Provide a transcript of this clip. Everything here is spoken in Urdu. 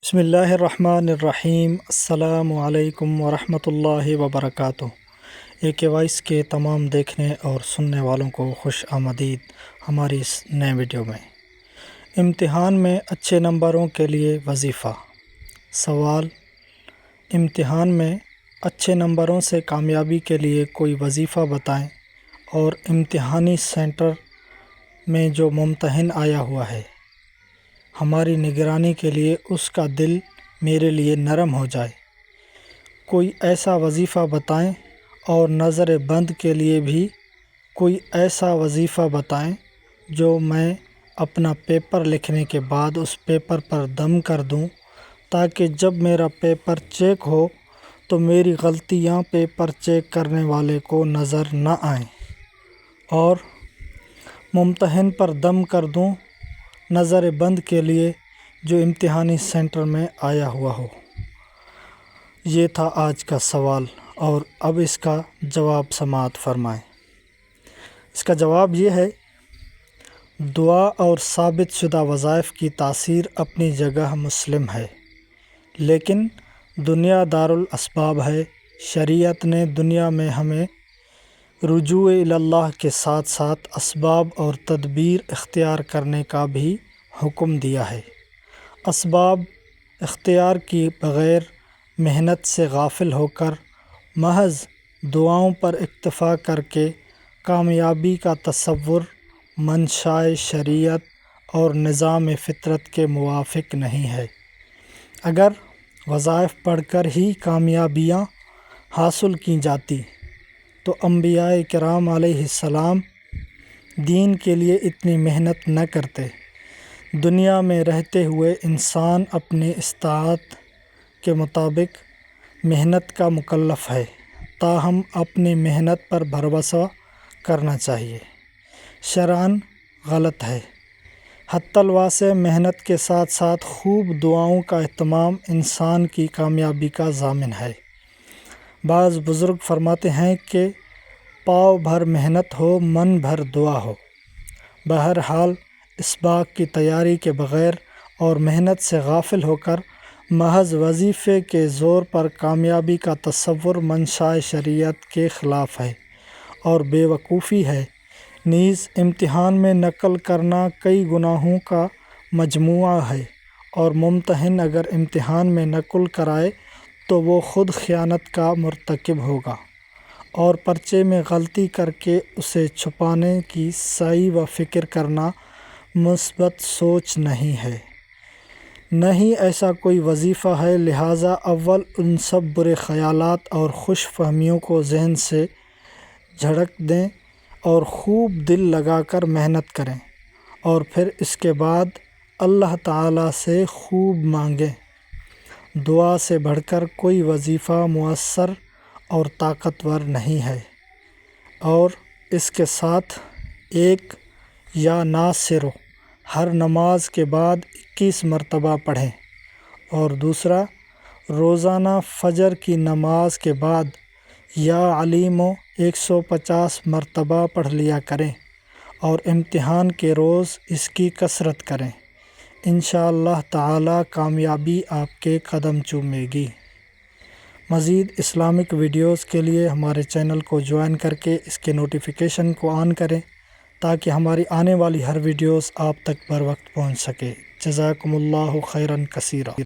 بسم اللہ الرحمن الرحیم۔ السلام علیکم ورحمۃ اللہ وبرکاتہ۔ اے کے وائس کے تمام دیکھنے اور سننے والوں کو خوش آمدید ہماری اس نئے ویڈیو میں۔ امتحان میں اچھے نمبروں کے لیے وظیفہ۔ سوال: امتحان میں اچھے نمبروں سے کامیابی کے لیے کوئی وظیفہ بتائیں، اور امتحانی سینٹر میں جو ممتحن آیا ہوا ہے، ہماری نگرانی کے لیے اس کا دل میرے لیے نرم ہو جائے۔ کوئی ایسا وظیفہ بتائیں، اور نظر بند کے لیے بھی کوئی ایسا وظیفہ بتائیں جو میں اپنا پیپر لکھنے کے بعد اس پیپر پر دم کر دوں، تاکہ جب میرا پیپر چیک ہو تو میری غلطیاں پیپر چیک کرنے والے کو نظر نہ آئیں، اور ممتحن پر دم کر دوں نظر بند کے لیے جو امتحانی سینٹر میں آیا ہوا ہو۔ یہ تھا آج کا سوال، اور اب اس کا جواب سماعت فرمائیں۔ اس کا جواب یہ ہے: دعا اور ثابت شدہ وظائف کی تاثیر اپنی جگہ مسلم ہے، لیکن دنیا دارالاسباب ہے۔ شریعت نے دنیا میں ہمیں رجوع اللہ کے ساتھ ساتھ اسباب اور تدبیر اختیار کرنے کا بھی حکم دیا ہے۔ اسباب اختیار کی بغیر محنت سے غافل ہو کر محض دعاؤں پر اکتفا کر کے کامیابی کا تصور منشائے شریعت اور نظام فطرت کے موافق نہیں ہے۔ اگر وظائف پڑھ کر ہی کامیابیاں حاصل کی جاتی تو انبیاء کرام علیہ السلام دین کے لیے اتنی محنت نہ کرتے۔ دنیا میں رہتے ہوئے انسان اپنی استطاعت کے مطابق محنت کا مکلف ہے، تاہم اپنی محنت پر بھروسہ کرنا چاہیے۔ شرعاً غلط ہے۔ حتی الواسع محنت کے ساتھ ساتھ خوب دعاؤں کا اہتمام انسان کی کامیابی کا ضامن ہے۔ بعض بزرگ فرماتے ہیں کہ پاؤ بھر محنت ہو، من بھر دعا ہو۔ بہرحال اسباق کی تیاری کے بغیر اور محنت سے غافل ہو کر محض وظیفے کے زور پر کامیابی کا تصور منشائے شریعت کے خلاف ہے اور بے وقوفی ہے۔ نیز امتحان میں نقل کرنا کئی گناہوں کا مجموعہ ہے، اور ممتحن اگر امتحان میں نقل کرائے تو وہ خود خیانت کا مرتکب ہوگا، اور پرچے میں غلطی کر کے اسے چھپانے کی سعی و فکر کرنا مثبت سوچ نہیں ہے۔ نہ ہی ایسا کوئی وظیفہ ہے، لہٰذا اول ان سب برے خیالات اور خوش فہمیوں کو ذہن سے جھڑک دیں اور خوب دل لگا کر محنت کریں، اور پھر اس کے بعد اللہ تعالیٰ سے خوب مانگیں۔ دعا سے بڑھ کر کوئی وظیفہ مؤثر اور طاقتور نہیں ہے، اور اس کے ساتھ ایک یا نا صرف ہر نماز کے بعد 21 مرتبہ پڑھیں، اور دوسرا روزانہ فجر کی نماز کے بعد یا علیم 150 مرتبہ پڑھ لیا کریں، اور امتحان کے روز اس کی کثرت کریں۔ انشاءاللہ تعالی کامیابی آپ کے قدم چومے گی۔ مزید اسلامک ویڈیوز کے لیے ہمارے چینل کو جوائن کر کے اس کے نوٹیفیکیشن کو آن کریں، تاکہ ہماری آنے والی ہر ویڈیوز آپ تک بر وقت پہنچ سکے۔ جزاکم اللہ خیراً کثیرا۔